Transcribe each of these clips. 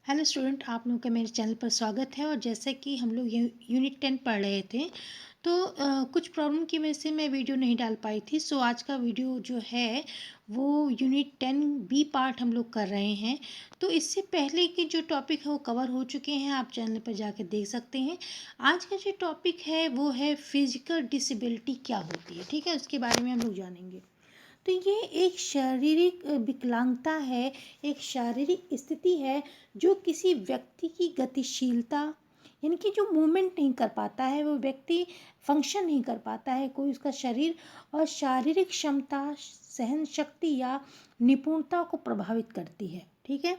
Hello student, आप लोगों का मेरे चैनल पर स्वागत है। और जैसे कि हम लोग यूनिट 10 पढ़ रहे थे, तो कुछ प्रॉब्लम की वजह से मैं वीडियो नहीं डाल पाई थी। सो आज का वीडियो जो है वो यूनिट 10 बी पार्ट हम लोग कर रहे हैं। तो इससे पहले के जो टॉपिक है वो कवर हो चुके हैं, आप चैनल पर जाकर देख सकते हैं। आज का जो टॉपिक है वो है फिजिकल डिसेबिलिटी क्या होती है, ठीक है, उसके बारे में हम लोग जानेंगे। तो ये एक शारीरिक विकलांगता है, एक शारीरिक स्थिति है जो किसी व्यक्ति की गतिशीलता, यानी कि जो मूवमेंट नहीं कर पाता है, वो व्यक्ति फंक्शन नहीं कर पाता है, कोई उसका शरीर और शारीरिक क्षमता, सहन शक्ति या निपुणता को प्रभावित करती है, ठीक है।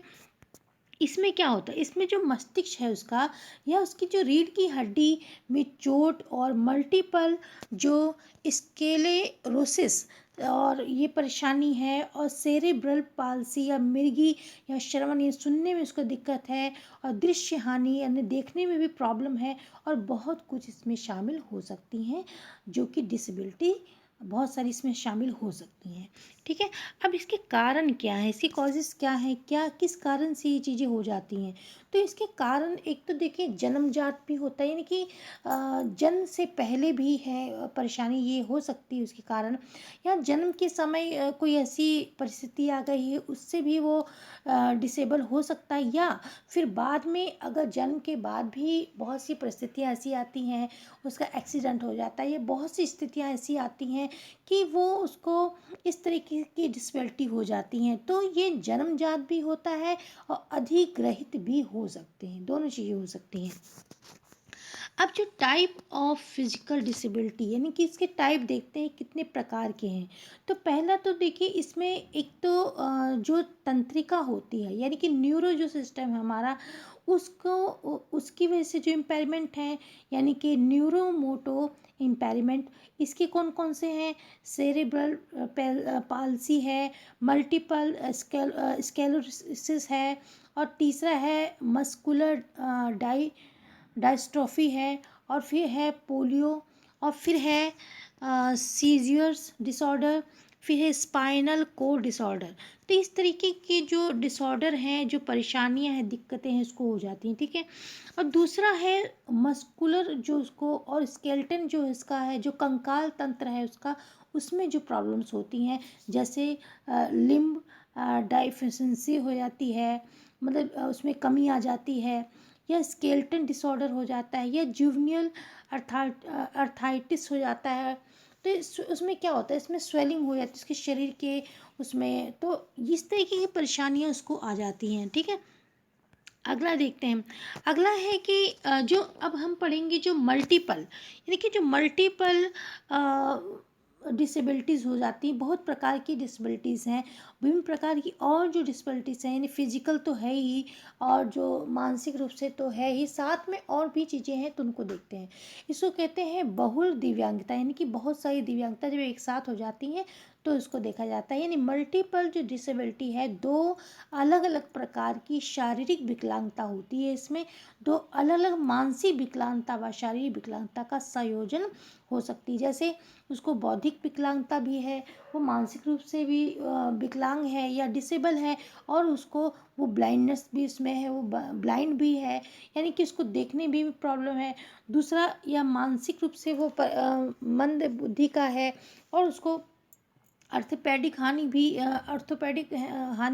इसमें क्या होता है, इसमें जो मस्तिष्क है उसका या उसकी जो रीढ़ की हड्डी में चोट और मल्टीपल जो स्क्लेरोसिस और ये परेशानी है, और सेरेब्रल पाल्सी या मिर्गी या श्रवण या सुनने में उसको दिक्कत है, और दृश्य हानि यानी देखने में भी प्रॉब्लम है, और बहुत कुछ इसमें शामिल हो सकती हैं जो कि डिसेबिलिटी बहुत सारी इसमें शामिल हो सकती हैं, ठीक है। अब इसके कारण क्या है, इसकी कॉजेज़ क्या है, क्या किस कारण से ये चीज़ें हो जाती हैं। तो इसके कारण एक तो देखिए जन्मजात भी होता है, यानी कि जन्म से पहले भी है परेशानी ये हो सकती है उसके कारण, या जन्म के समय कोई ऐसी परिस्थिति आ गई है उससे भी वो डिसेबल हो सकता है, या फिर बाद में अगर जन्म के बाद भी बहुत सी परिस्थितियाँ ऐसी आती हैं, उसका एक्सीडेंट हो जाता है, ये बहुत सी स्थितियाँ ऐसी आती हैं कि वो उसको इस तरीके की डिसेबिलिटी हो जाती हैं। तो ये जन्मजात भी होता है और अधिग्रहित भी हो सकते हैं, दोनों चीज़ें हो सकती हैं। अब जो टाइप ऑफ फिजिकल डिसेबिलिटी, यानी कि इसके टाइप देखते हैं कितने प्रकार के हैं। तो पहला तो देखिए, इसमें एक तो जो तंत्रिका होती है, यानी कि न्यूरो जो सिस्टम है हमारा, उसको उसकी वजह से जो इम्पेयरमेंट है, यानी कि न्यूरोमोटो इम्पेयरमेंट, इसके कौन कौन से हैं, सेरेब्रल पाल्सी है, मल्टीपल स्क्लेरोसिस है, और तीसरा है मस्कुलर डायस्ट्रोफी है, और फिर है पोलियो, और फिर है सीजियर्स डिसऑर्डर, फिर है स्पाइनल कोड डिसऑर्डर। तो इस तरीके के जो डिसऑर्डर हैं, जो परेशानियां हैं, दिक्कतें हैं, उसको हो जाती हैं, ठीक है। और दूसरा है मस्कुलर जो उसको, और स्केलेटन जो इसका है, जो कंकाल तंत्र है उसका, उसमें जो प्रॉब्लम्स होती हैं, जैसे लिम्ब डाइफिशिएंसी हो जाती है, मतलब उसमें कमी आ जाती है, या स्केलेटन डिसऑर्डर हो जाता है, या जुवेनियल अर्थाइटिस हो जाता है। तो उसमें क्या होता है, इसमें स्वेलिंग हो जाती है उसके शरीर के उसमें, तो इस तरीके की परेशानियां उसको आ जाती हैं, ठीक है। अगला देखते हैं। अगला है कि जो अब हम पढ़ेंगे जो मल्टीपल, यानी कि जो मल्टीपल डिसेबिलिटीज़ हो जाती हैं, बहुत प्रकार की डिसेबिलिटीज़ हैं, विभिन्न प्रकार की, और जो डिसेबिलिटीज़ हैं यानी फिजिकल तो है ही, और जो मानसिक रूप से तो है ही, साथ में और भी चीज़ें हैं, तो उनको देखते हैं। इसको कहते हैं बहुल दिव्यांगता, यानी कि बहुत सारी दिव्यांगता जब एक साथ हो जाती हैं तो इसको देखा जाता है। यानी मल्टीपल जो डिसेबिलिटी है, दो अलग अलग प्रकार की शारीरिक विकलांगता होती है, इसमें दो अलग अलग मानसिक विकलांगता व शारीरिक विकलांगता का संयोजन हो सकती है। जैसे उसको बौद्धिक विकलांगता भी है, वो मानसिक रूप से भी विकलांग है या डिसेबल है, और उसको वो ब्लाइंडनेस भी उसमें है, वो ब्लाइंड भी है, यानी कि उसको देखने भी प्रॉब्लम है। दूसरा, या मानसिक रूप से वो मंद बुद्धि का है, और उसको ऑर्थोपेडिक हानि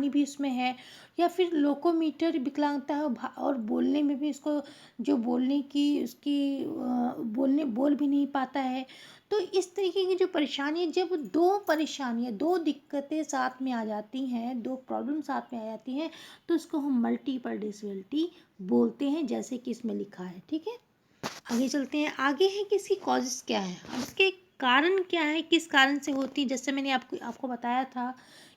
भी उसमें है, या फिर लोकोमीटर विकलांगता है, और बोलने में भी इसको, जो बोलने की उसकी बोल भी नहीं पाता है। तो इस तरीके की जो परेशानी, जब दो परेशानियाँ, दो दिक्कतें साथ में आ जाती हैं, दो प्रॉब्लम साथ में आ जाती हैं, तो उसको हम मल्टीपल डिसेबिलिटी बोलते हैं, जैसे कि इसमें लिखा है, ठीक है। आगे चलते हैं। आगे है कि इसकी कॉजेज़ क्या है, अब इसके कारण क्या है, किस कारण से होती है। जैसे मैंने आपको बताया था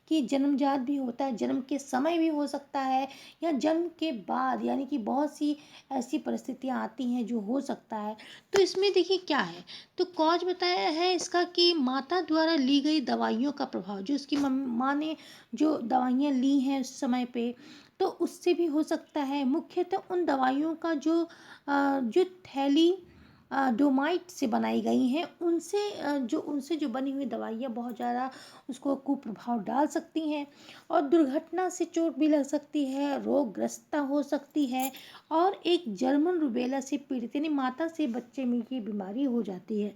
कि जन्मजात भी होता है, जन्म के समय भी हो सकता है, या जन्म के बाद, यानी कि बहुत सी ऐसी परिस्थितियाँ आती हैं जो हो सकता है। तो इसमें देखिए क्या है, तो कॉज बताया है इसका कि माता द्वारा ली गई दवाइयों का प्रभाव, जो उसकी माँ ने जो दवाइयाँ ली हैं उस समय पे, तो उससे भी हो सकता है। मुख्यतः उन दवाइयों का जो जो थैली डोमाइट से बनाई गई हैं, उनसे जो बनी हुई दवाइयाँ बहुत ज़्यादा उसको कुप्रभाव डाल सकती हैं और दुर्घटना से चोट भी लग सकती है, रोगग्रस्तता हो सकती है और एक जर्मन रूबेला से पीड़ित यानी माता से बच्चे में ये बीमारी हो जाती है।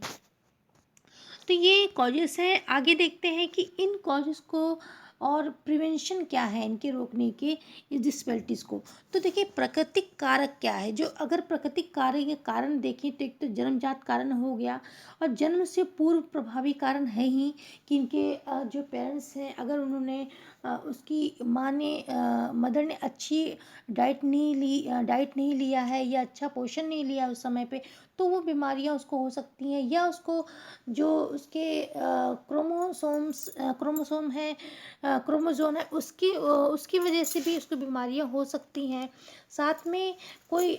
तो ये कॉजेस हैं। आगे देखते हैं कि इन कॉजेस को और प्रिवेंशन क्या है इनके रोकने के, इस डिसबिलिटीज़ को। तो देखिए प्राकृतिक कारक क्या है, जो अगर प्राकृतिक कारक के कारण देखें तो एक तो जन्मजात कारण हो गया और जन्म से पूर्व प्रभावी कारण है ही कि इनके जो पेरेंट्स हैं अगर उन्होंने उसकी माँ ने मदर ने अच्छी डाइट नहीं लिया है या अच्छा पोषण नहीं लिया उस समय पे, तो वो बीमारियां उसको हो सकती हैं या उसको जो उसके क्रोमोसोम है उसकी वजह से भी उसको बीमारियां हो सकती हैं। साथ में कोई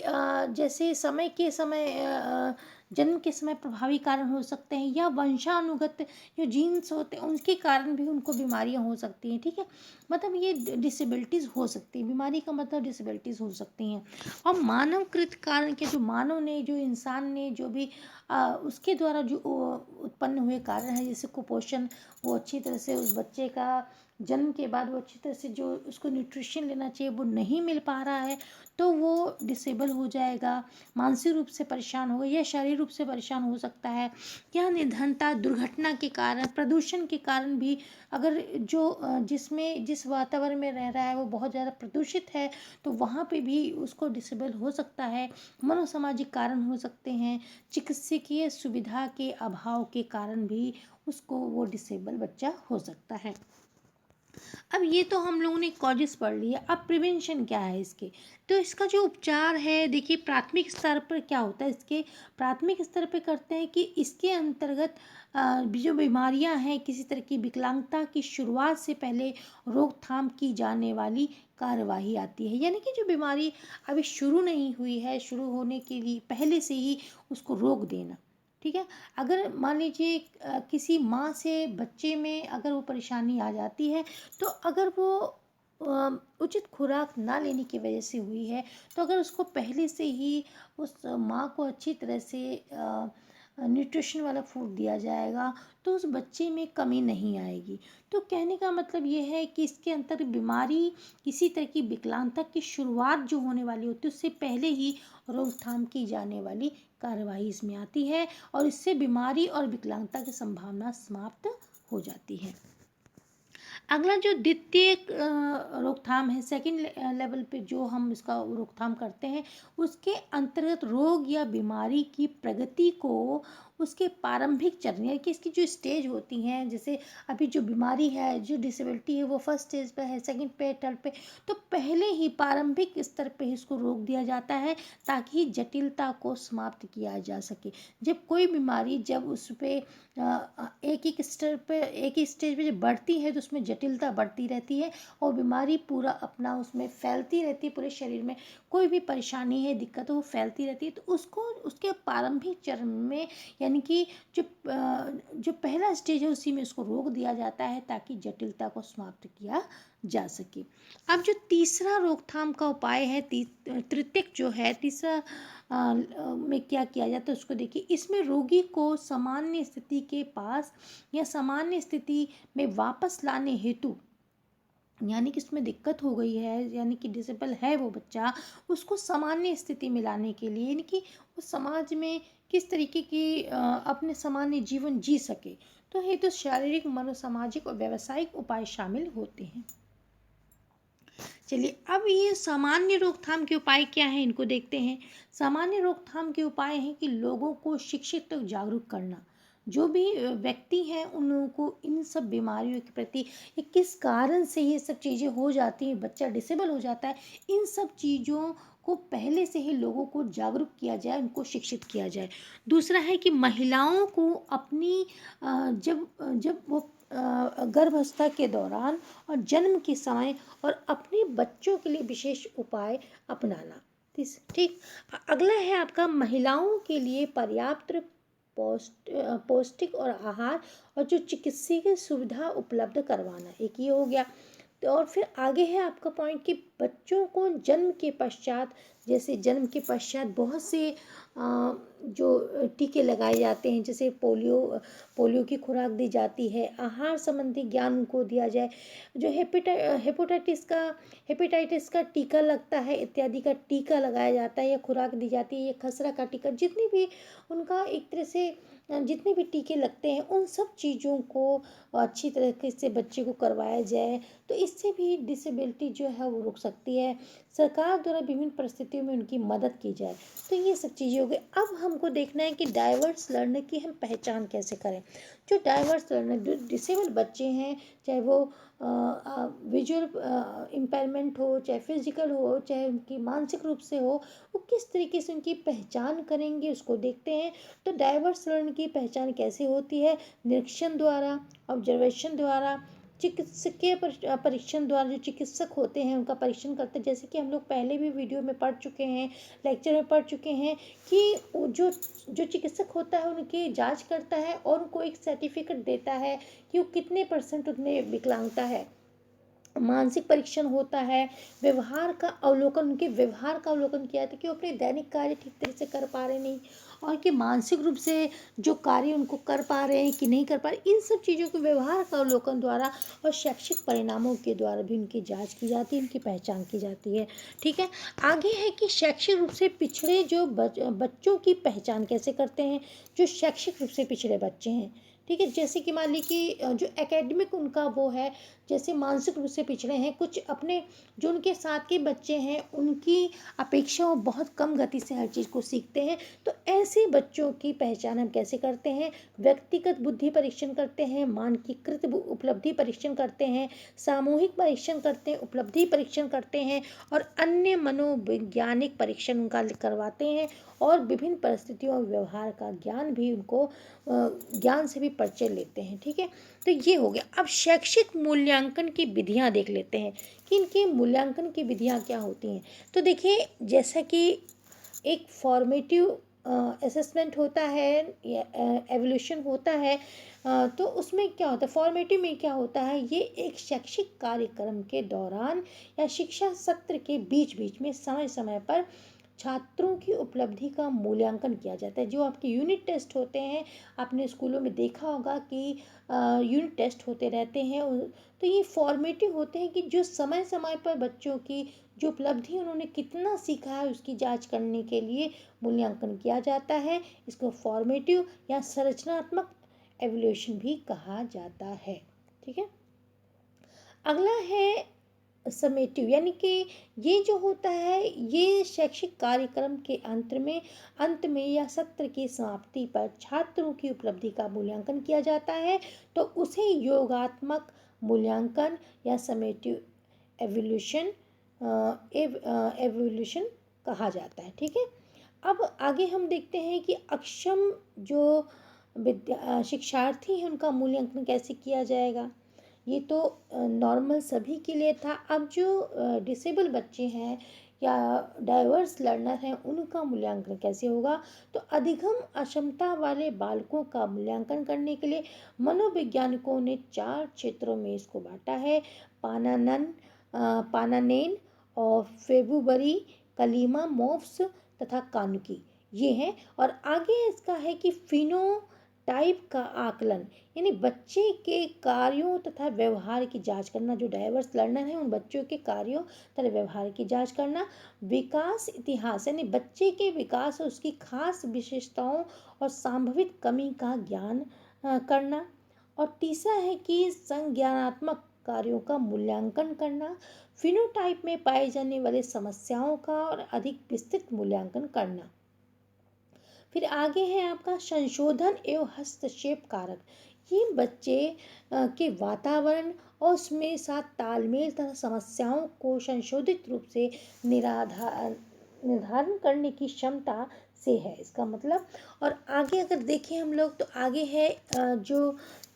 जैसे जन्म के समय प्रभावी कारण हो सकते हैं या वंशानुगत जो जीन्स होते हैं उनके कारण भी उनको बीमारियां हो सकती हैं। ठीक है, मतलब ये डिसेबिलिटीज़ हो सकती हैं, बीमारी का मतलब डिसेबिलिटीज़ हो सकती हैं। और मानवकृत कारण के जो मानव ने जो इंसान ने जो भी उसके द्वारा जो उत्पन्न हुए कारण है, जैसे कुपोषण, वो अच्छी तरह से उस बच्चे का जन्म के बाद वो अच्छी तरह से जो उसको न्यूट्रिशन लेना चाहिए वो नहीं मिल पा रहा है, तो वो डिसेबल हो जाएगा, मानसिक रूप से परेशान होगा या शारीरिक रूप से परेशान हो सकता है। या निर्धनता, दुर्घटना के कारण, प्रदूषण के कारण भी अगर जिस वातावरण में रह रहा है वो बहुत ज़्यादा प्रदूषित है तो वहाँ पे भी उसको डिसेबल हो सकता है। मनोसामाजिक कारण हो सकते हैं, चिकित्सकीय सुविधा के अभाव के कारण भी उसको वो डिसेबल बच्चा हो सकता है। अब ये तो हम लोगों ने कॉजेस पढ़ लिया, अब प्रिवेंशन क्या है इसके। तो इसका जो उपचार है देखिए प्राथमिक स्तर पर क्या होता है, इसके प्राथमिक स्तर पर करते हैं कि इसके अंतर्गत जो बीमारियां हैं, किसी तरह की विकलांगता की शुरुआत से पहले रोकथाम की जाने वाली कार्यवाही आती है। यानी कि जो बीमारी अभी शुरू नहीं हुई है, शुरू होने के लिए पहले से ही उसको रोक देना। ठीक है, अगर मान लीजिए किसी माँ से बच्चे में अगर वो परेशानी आ जाती है, तो अगर वो उचित खुराक ना लेने की वजह से हुई है, तो अगर उसको पहले से ही उस माँ को अच्छी तरह से न्यूट्रिशन वाला फूड दिया जाएगा तो उस बच्चे में कमी नहीं आएगी। तो कहने का मतलब ये है कि इसके अंतर बीमारी किसी तरह की विकलांगता की शुरुआत जो होने वाली होती है उससे पहले ही रोकथाम की जाने वाली कार्यवाही इसमें आती है और इससे बीमारी और विकलांगता की संभावना समाप्त हो जाती है। अगला जो द्वितीय रोकथाम है, सेकंड लेवल पे जो हम इसका रोकथाम करते हैं, उसके अंतर्गत रोग या बीमारी की प्रगति को उसके प्रारंभिक चरण यानी कि इसकी जो स्टेज होती हैं, जैसे अभी जो बीमारी है, जो डिसेबिलिटी है वो फर्स्ट स्टेज पे है, सेकंड पे, थर्ड पे, तो पहले ही प्रारंभिक स्तर पे इसको रोक दिया जाता है ताकि जटिलता को समाप्त किया जा सके। जब कोई बीमारी जब उस पे एक ही स्टेज पे जब बढ़ती है तो उसमें जटिलता बढ़ती रहती है और बीमारी पूरा अपना उसमें फैलती रहती है, पूरे शरीर में कोई भी परेशानी है, दिक्कत है वो फैलती रहती है। तो उसको उसके प्रारंभिक चरण में यानी कि जो पहला स्टेज है उसी में उसको रोक दिया जाता है ताकि जटिलता को समाप्त किया जा सके। अब जो तीसरा रोकथाम का उपाय है, तृतीयक जो है तीसरा में क्या किया जाता है उसको देखिए। इसमें रोगी को सामान्य स्थिति के पास या सामान्य स्थिति में वापस लाने हेतु, यानी कि इसमें दिक्कत हो गई है यानी कि डिसेबल है वो बच्चा, उसको सामान्य स्थिति में लाने के लिए यानी कि वो समाज में किस तरीके की अपने सामान्य जीवन जी सके, तो ये तो शारीरिक, मनोसामाजिक और व्यावसायिक उपाय शामिल होते हैं। चलिए अब ये सामान्य रोकथाम के उपाय क्या हैं इनको देखते हैं। सामान्य रोकथाम के उपाय हैं कि लोगों को शिक्षित और जागरूक करना। जो भी व्यक्ति हैं उन लोगों को इन सब बीमारियों के प्रति ये किस कारण से ये सब चीज़ें हो जाती हैं, बच्चा डिसेबल हो जाता है, इन सब चीज़ों को पहले से ही लोगों को जागरूक किया जाए, उनको शिक्षित किया जाए। दूसरा है कि महिलाओं को अपनी जब जब वो गर्भावस्था के दौरान और जन्म के समय और अपने बच्चों के लिए विशेष उपाय अपनाना। ठीक, अगला है आपका महिलाओं के लिए पर्याप्त पौष्टिक और आहार और जो चिकित्सीय सुविधा उपलब्ध करवाना, एक ये हो गया। तो और फिर आगे है आपका पॉइंट कि बच्चों को जन्म के पश्चात, जैसे जन्म के पश्चात बहुत से जो टीके लगाए जाते हैं, जैसे पोलियो की खुराक दी जाती है, आहार संबंधी ज्ञान उनको दिया जाए, जो हेपेटाइटिस का टीका लगता है इत्यादि का टीका लगाया जाता है या खुराक दी जाती है, या खसरा का टीका, जितनी भी उनका एक तरह से जितने भी टीके लगते हैं उन सब चीज़ों को अच्छी तरीके से बच्चे को करवाया जाए, तो इससे भी डिसेबिलिटी जो है वो रुक सकती है। सरकार द्वारा विभिन्न परिस्थितियों में उनकी मदद की जाए। तो ये सब चीज़ें हो गई। अब हमको देखना है कि डाइवर्स लर्नर की हम पहचान कैसे करें। जो डाइवर्स लर्नर, जो डिसेबल बच्चे हैं, चाहे वो विजुअल इम्पेयरमेंट हो, चाहे फिजिकल हो, चाहे उनकी मानसिक रूप से हो, वो किस तरीके से उनकी पहचान करेंगे उसको देखते हैं। तो डाइवर्स लर्नर की पहचान कैसे होती है? निरीक्षण द्वारा, ऑब्जर्वेशन द्वारा, चिकित्सकीय परीक्षण द्वारा, जो चिकित्सक होते हैं उनका परीक्षण करते हैं, जैसे कि हम लोग पहले भी वीडियो में पढ़ चुके हैं, लेक्चर में पढ़ चुके हैं कि जो जो चिकित्सक होता है उनकी जांच करता है और उनको एक सर्टिफिकेट देता है कि वो कितने % उनमें विकलांगता है। मानसिक परीक्षण होता है, व्यवहार का अवलोकन, उनके व्यवहार का अवलोकन किया जाता है कि वो अपने दैनिक कार्य ठीक तरह से कर पा रहे नहीं, और कि मानसिक रूप से जो कार्य उनको कर पा रहे हैं कि नहीं कर पा रहे, इन सब चीज़ों के व्यवहार का अवलोकन द्वारा और शैक्षिक परिणामों के द्वारा भी उनकी जांच की जाती है, उनकी पहचान की जाती है। ठीक है। आगे है कि शैक्षिक रूप से पिछड़े जो बच्चों की पहचान कैसे करते हैं, जो शैक्षिक रूप से पिछड़े बच्चे हैं। ठीक है। जैसे कि मान ली कि जो एकेडमिक उनका वो है, जैसे मानसिक रूप से पिछड़े हैं, कुछ अपने जो उनके साथ के बच्चे हैं उनकी अपेक्षा वो बहुत कम गति से हर चीज़ को सीखते हैं, तो ऐसे बच्चों की पहचान हम कैसे करते हैं? व्यक्तिगत बुद्धि परीक्षण करते हैं, मानकीकृत उपलब्धि परीक्षण करते हैं, सामूहिक परीक्षण करते हैं, उपलब्धि परीक्षण करते हैं, और अन्य मनोवैज्ञानिक परीक्षण उनका करवाते हैं, और विभिन्न परिस्थितियों और व्यवहार का ज्ञान भी उनको ज्ञान से भी परिचय लेते हैं। ठीक है। तो ये हो गया। अब शैक्षिक मूल्यांकन की विधियां देख लेते हैं कि इनके मूल्यांकन की विधियां क्या होती हैं। तो देखिए, जैसा कि एक फॉर्मेटिव असेसमेंट होता है या एवोल्यूशन होता है, तो उसमें क्या होता है, फॉर्मेटिव में क्या होता है, ये एक शैक्षिक कार्यक्रम के दौरान या शिक्षा सत्र के बीच बीच में समय समय पर छात्रों की उपलब्धि का मूल्यांकन किया जाता है। जो आपके यूनिट टेस्ट होते हैं, आपने स्कूलों में देखा होगा कि यूनिट टेस्ट होते रहते हैं, तो ये फॉर्मेटिव होते हैं कि जो समय समय पर बच्चों की जो उपलब्धि उन्होंने कितना सीखा है उसकी जांच करने के लिए मूल्यांकन किया जाता है। इसको फॉर्मेटिव या संरचनात्मक एवोल्यूशन भी कहा जाता है। ठीक है। अगला है समेटिव, यानी कि ये जो होता है, ये शैक्षिक कार्यक्रम के अंत में या सत्र की समाप्ति पर छात्रों की उपलब्धि का मूल्यांकन किया जाता है, तो उसे योगात्मक मूल्यांकन या समेटिव एवोल्यूशन एवोल्यूशन कहा जाता है। ठीक है। अब आगे हम देखते हैं कि अक्षम जो शिक्षार्थी हैं उनका मूल्यांकन कैसे किया जाएगा। ये तो नॉर्मल सभी के लिए था। अब जो डिसेबल बच्चे हैं या डाइवर्स लर्नर हैं उनका मूल्यांकन कैसे होगा। तो अधिगम अक्षमता वाले बालकों का मूल्यांकन करने के लिए मनोवैज्ञानिकों ने 4 क्षेत्रों में इसको बांटा है। पानानेन और फेब्रुवरी, कलीमा मोफ्स तथा कानुकी, ये हैं। और आगे इसका है कि फिनो टाइप का आकलन, यानी बच्चे के कार्यों तथा व्यवहार की जांच करना। जो डाइवर्स लर्नर हैं उन बच्चों के कार्यों तथा व्यवहार की जांच करना। विकास इतिहास, यानी बच्चे के विकास और उसकी खास विशेषताओं और संभावित कमी का ज्ञान करना। और तीसरा है कि संज्ञानात्मक कार्यों का मूल्यांकन करना। फिनोटाइप में पाए जाने वाले समस्याओं का और अधिक विस्तृत मूल्यांकन करना। फिर आगे है आपका संशोधन एवं हस्तक्षेप कारक। ये बच्चे के वातावरण और उसमें साथ तालमेल तथा समस्याओं को संशोधित रूप से निर्धारण करने की क्षमता से है, इसका मतलब। और आगे अगर देखें हम लोग, तो आगे है जो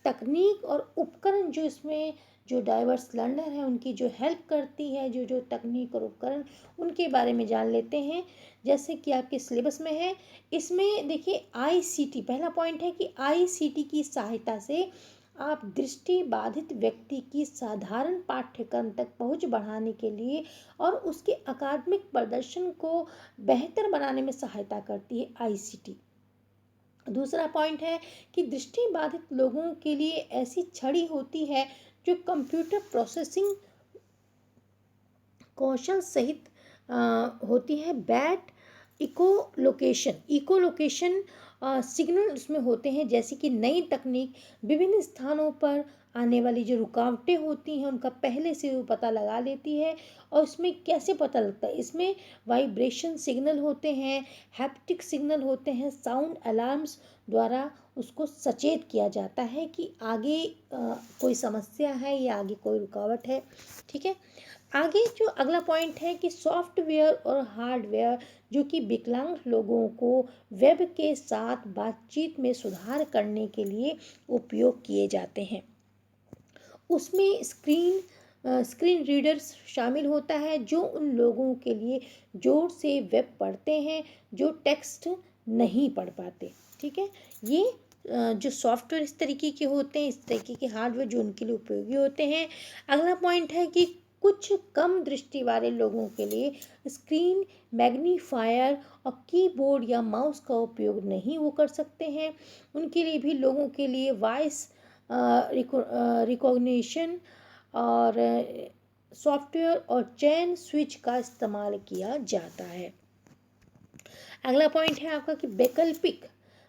तकनीक और उपकरण, जो इसमें जो डाइवर्स लर्नर है उनकी जो हेल्प करती है, जो जो तकनीक और उपकरण, उनके बारे में जान लेते हैं। जैसे कि आपके सिलेबस में है, इसमें देखिए आईसीटी, पहला पॉइंट है कि आईसीटी की सहायता से आप दृष्टि बाधित व्यक्ति की साधारण पाठ्यक्रम तक पहुंच बढ़ाने के लिए और उसके अकादमिक प्रदर्शन को बेहतर बनाने में सहायता करती है आईसीटी। दूसरा पॉइंट है कि दृष्टि बाधित लोगों के लिए ऐसी छड़ी होती है जो कंप्यूटर प्रोसेसिंग कौशल सहित होती है। बैट इकोलोकेशन सिग्नल उसमें होते हैं, जैसे कि नई तकनीक विभिन्न स्थानों पर आने वाली जो रुकावटें होती हैं उनका पहले से वो पता लगा लेती है। और इसमें कैसे पता लगता है, इसमें वाइब्रेशन सिग्नल होते हैं, हैप्टिक सिग्नल होते हैं, साउंड अलार्म्स द्वारा उसको सचेत किया जाता है कि आगे कोई समस्या है या आगे कोई रुकावट है। ठीक है, आगे जो अगला पॉइंट है कि सॉफ्टवेयर और हार्डवेयर जो कि विकलांग लोगों को वेब के साथ बातचीत में सुधार करने के लिए उपयोग किए जाते हैं। उसमें स्क्रीन रीडर्स शामिल होता है जो उन लोगों के लिए जोर से वेब पढ़ते हैं जो टेक्स्ट नहीं पढ़ पाते। ठीक है, ये जो सॉफ्टवेयर इस तरीके के होते हैं, इस तरीके के हार्डवेयर जो उनके लिए उपयोगी होते हैं। अगला पॉइंट है कि कुछ कम दृष्टि वाले लोगों के लिए स्क्रीन मैग्नीफायर और कीबोर्ड या माउस का उपयोग नहीं वो कर सकते हैं। उनके लिए भी लोगों के लिए वॉइस रिकॉग्निशन और सॉफ्टवेयर और चेन स्विच का इस्तेमाल किया जाता है। अगला पॉइंट है आपका कि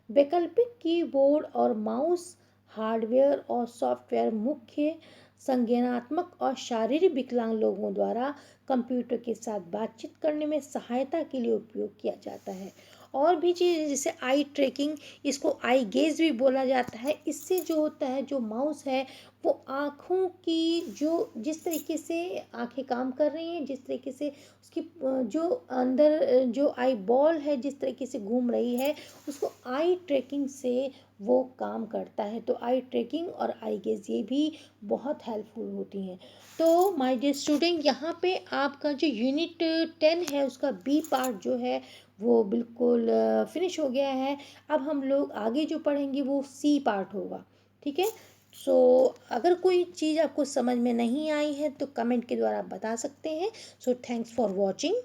वैकल्पिक कीबोर्ड और माउस हार्डवेयर और सॉफ्टवेयर मुख्य संज्ञानात्मक और शारीरिक विकलांग लोगों द्वारा कंप्यूटर के साथ बातचीत करने में सहायता के लिए उपयोग किया जाता है। और भी चीज़ जैसे आई ट्रैकिंग, इसको आई गेज भी बोला जाता है। इससे जो होता है, जो माउस है वो आँखों की जो जिस तरीके से आँखें काम कर रही हैं, जिस तरीके से उसकी जो अंदर जो आई बॉल है जिस तरीके से घूम रही है, उसको आई ट्रैकिंग से वो काम करता है। तो आई ट्रैकिंग और आई गेज ये भी बहुत हेल्पफुल होती हैं। तो माय डियर स्टूडेंट, यहाँ पे आपका जो यूनिट 10 है उसका बी पार्ट जो है वो बिल्कुल फिनिश हो गया है। अब हम लोग आगे जो पढ़ेंगे वो सी पार्ट होगा। ठीक है, सो अगर कोई चीज़ आपको समझ में नहीं आई है तो कमेंट के द्वारा आप बता सकते हैं। So thanks for watching.